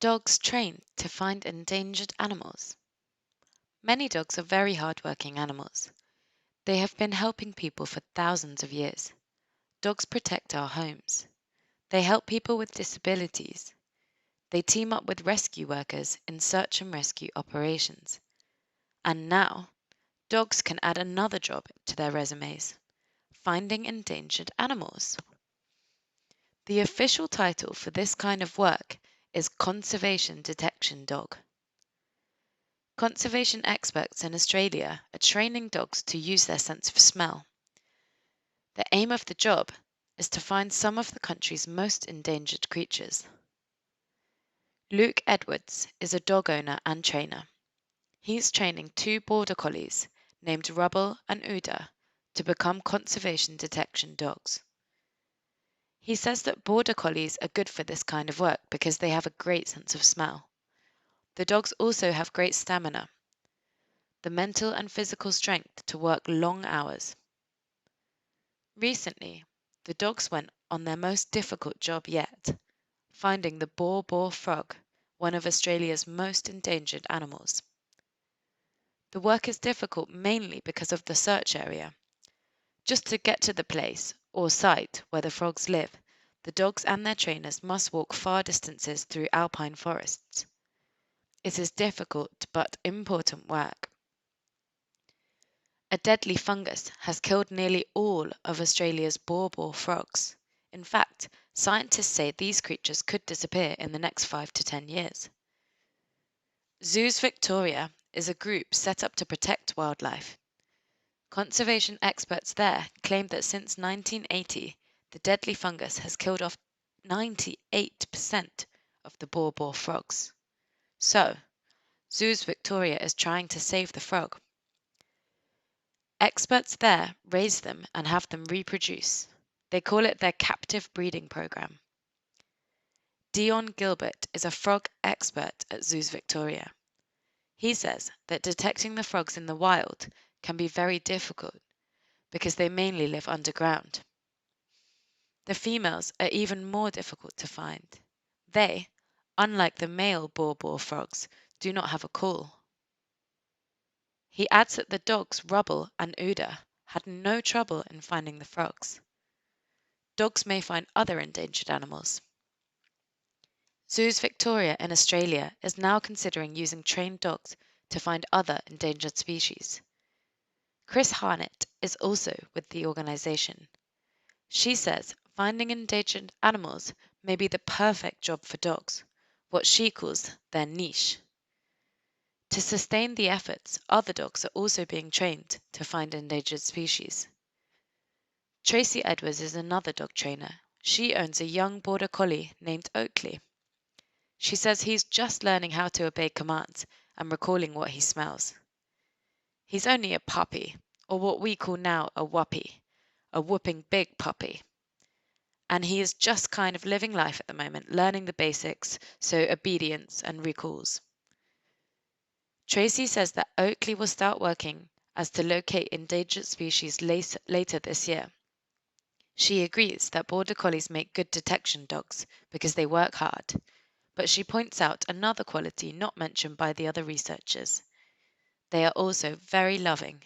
Dogs trained to find endangered animals. Many dogs are very hardworking animals. They have been helping people for thousands of years. Dogs protect our homes. They help people with disabilities. They team up with rescue workers in search and rescue operations. And now, dogs can add another job to their resumes: finding endangered animals. The official title for this kind of work is Conservation Detection Dog. Conservation experts in Australia are training dogs to use their sense of smell. The aim of the job is to find some of the country's most endangered creatures. Luke Edwards is a dog owner and trainer. He's training two border collies named Rubble and Uda to become conservation detection dogs. He says that border collies are good for this kind of work because they have a great sense of smell. The dogs also have great stamina, the mental and physical strength to work long hours. Recently, the dogs went on their most difficult job yet, finding the boar frog, one of Australia's most endangered animals. The work is difficult mainly because of the search area. Just to get to the place or site where the frogs live, the dogs and their trainers must walk far distances through alpine forests. It is difficult but important work. A deadly fungus has killed nearly all of Australia's boar frogs. In fact, scientists say these creatures could disappear in the next 5 to 10 years. Zoos Victoria is a group set up to protect wildlife. Conservation experts there claim that since 1980, the deadly fungus has killed off 98% of the boar frogs. So, Zoos Victoria is trying to save the frog. Experts there raise them and have them reproduce. They call it their captive breeding program. Dion Gilbert is a frog expert at Zoos Victoria. He says that detecting the frogs in the wild can be very difficult because they mainly live underground. The females are even more difficult to find. They, unlike the male boar frogs, do not have a call. He adds that the dogs Rubble and Uda had no trouble in finding the frogs. Dogs may find other endangered animals. Zoos Victoria in Australia is now considering using trained dogs to find other endangered species. Chris Harnett is also with the organisation. She says finding endangered animals may be the perfect job for dogs, what she calls their niche. To sustain the efforts, other dogs are also being trained to find endangered species. Tracy Edwards is another dog trainer. She owns a young border collie named Oakley. She says he's just learning how to obey commands and recalling what he smells. He's only a puppy, or what we call now a whuppie, a whooping big puppy. And he is just kind of living life at the moment, learning the basics, so obedience and recalls. Tracy says that Oakley will start working as to locate endangered species later this year. She agrees that border collies make good detection dogs because they work hard, but she points out another quality not mentioned by the other researchers. They are also very loving.